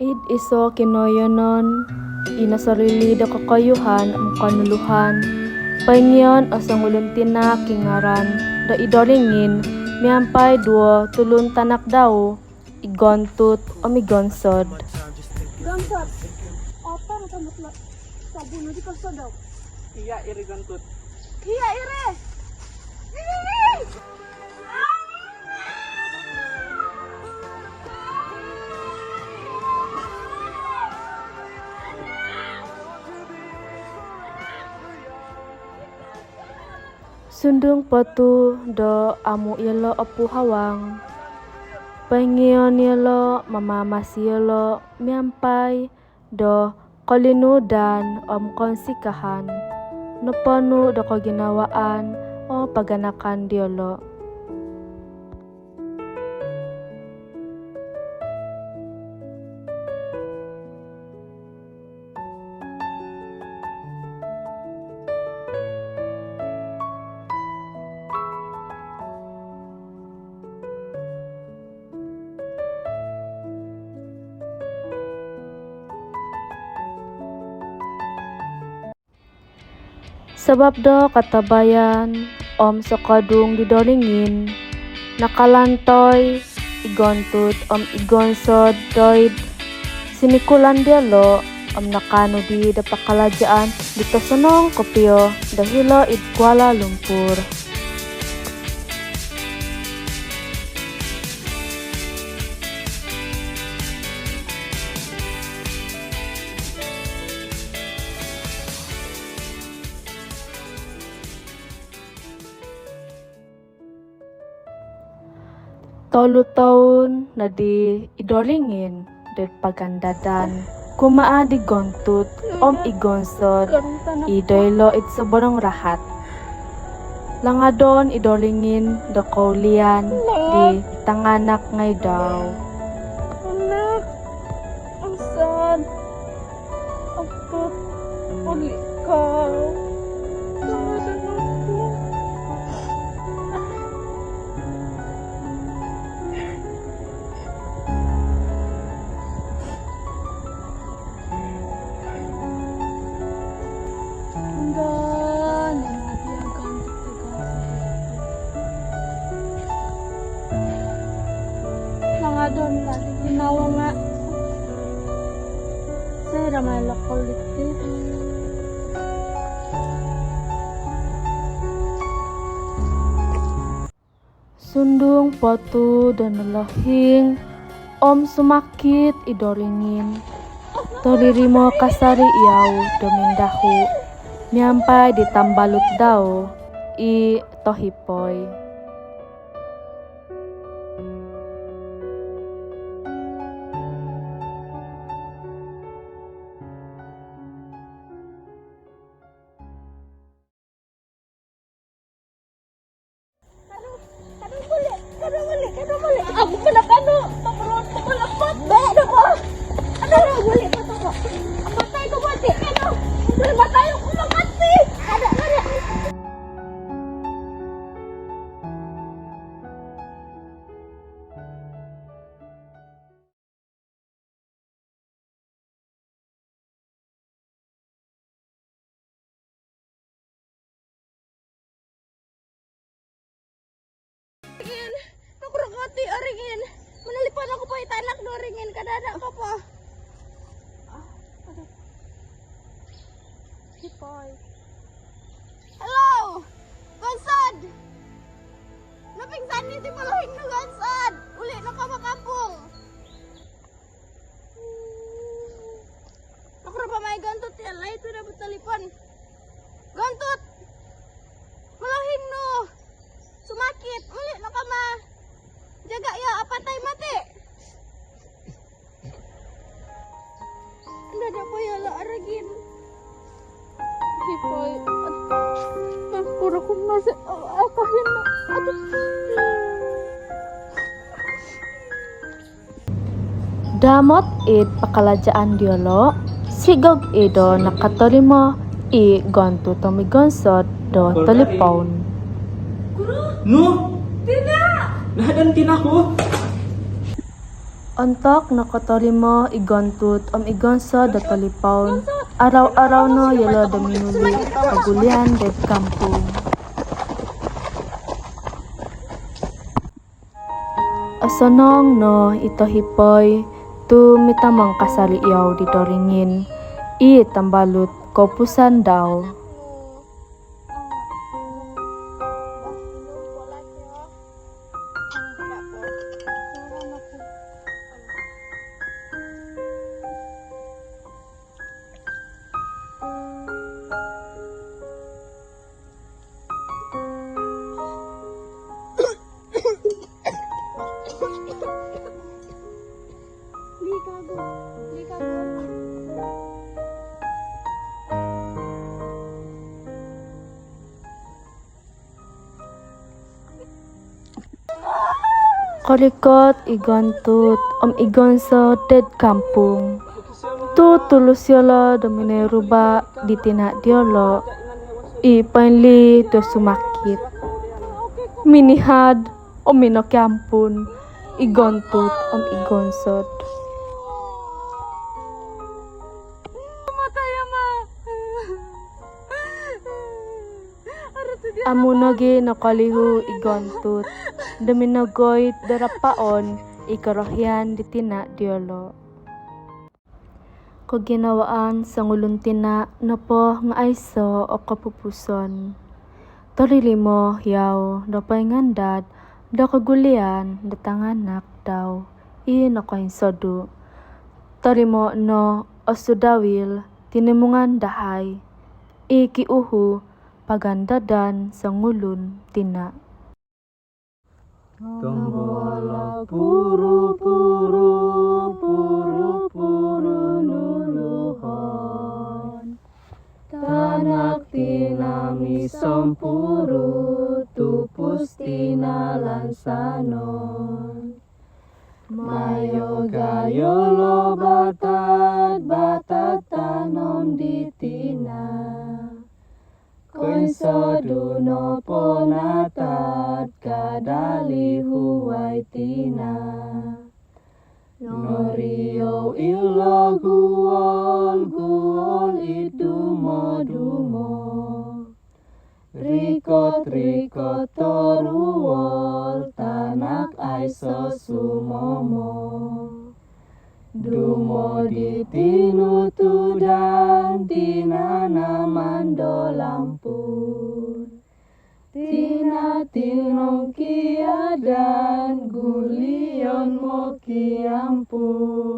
Id iso kinoyonon, inasarili da kakayuhan ang kanuluhan. Paingiyon asang uluntina kingaran, da idolingin, miyampay duo tulun tanak daw, igontut o migonsod. Gangsat, apa na tamat sabun na di kasadaw? Iya iri gantut. Iya, ire! Sundung patu do amu yelo apu hawang. Paingiyon yelo mamamasi yelo miampai do kolinu dan om konsikahan. Napanu do kaginawaan o paganakan diolo. Sebab do katabayan om sakadung didolingin, nakalantoy, igontut om igonsod doid, sinikulan dialo om nakano di dapakalajaan dito sonong kopyo dahilo id Kuala Lumpur. Tolu taon na di idolingin dahil pagandadan. Kumaa di gontut om igonsod idoylo it sobrang rahat. Langadon idolingin da kaulian di tanganak ngay daw. Anak, ang sad. Apot, uli ka. Tangadan ako. Doon lagi ginawa nga. Saya ramai lakol dito. Sundung patu dan lahing om sumakit idolingin. Tolirimo kasari iyaw domindahu. Nyampai ditambalut daw i tohipoy. Kado boleh. Aku kena kado. Tolong bek ko. Ano boleh pato ko. Matay ko mati. Kado. Boleh matay ko mati. Ada. Mati aringin. Menelipan aku pa itanak do ringin kadada ka pa. Aduh. Hipoy. Hello. Gonsad. Napingsan ni ti malohing no Gonsad. Uli na ka makampong. Ako ra pa may gantut ya lay tu na telefon. Gantut. Malohing no. Sumakit. Uli na ka ma. Jaga ya, apatay mati. Hindi na po yala aragin. Hipoy. At puro kong nasa akahin na. Damot id pakalajaan diolo, sigog ido nakatolimo I gontu tomi gonsot do telepon. No! Nah, dan tinaku. Ontok nakotorimo igontut igonso do telepon. Araw-araw no yelo da minuli pagulian det kampung. Asonong no ito hipoy tu mitamang kasali yaw di doringin. I tambalut kopusan daw. Kolikot igontut igonso det kampung. Tu tulus yolo domine ruba di tina diolo. I painli do sumakit. Minihad mino kampun igontut igonsot. Amunogi nakalihu igontut. Demi nagoy darapaon ikarohyan di tina diolo. Ko ginawaan sa ngulun tina na po nga aiso o kapupuson. Torilimo yaw dapay ngandad da kagulian da tanganak daw. I nakoy sodu. Torimo no o sudawil tinimungan dahay. I kiuhu pagandadan sa ngulun tina. Tombola puru-puru, puru-puru nuluhon. Tanak tinami sompuru, tupus tinalan sanon. Mayo gayolo batat tanom di tina. Koin soduno ponatat kadali huwai tina. Norio ilo guol idumo. Rikot toruol tanak aiso sumomo. Dumo di tinutudan tinana mando lampun. Tina tinong kiadan gulion mo kiampun.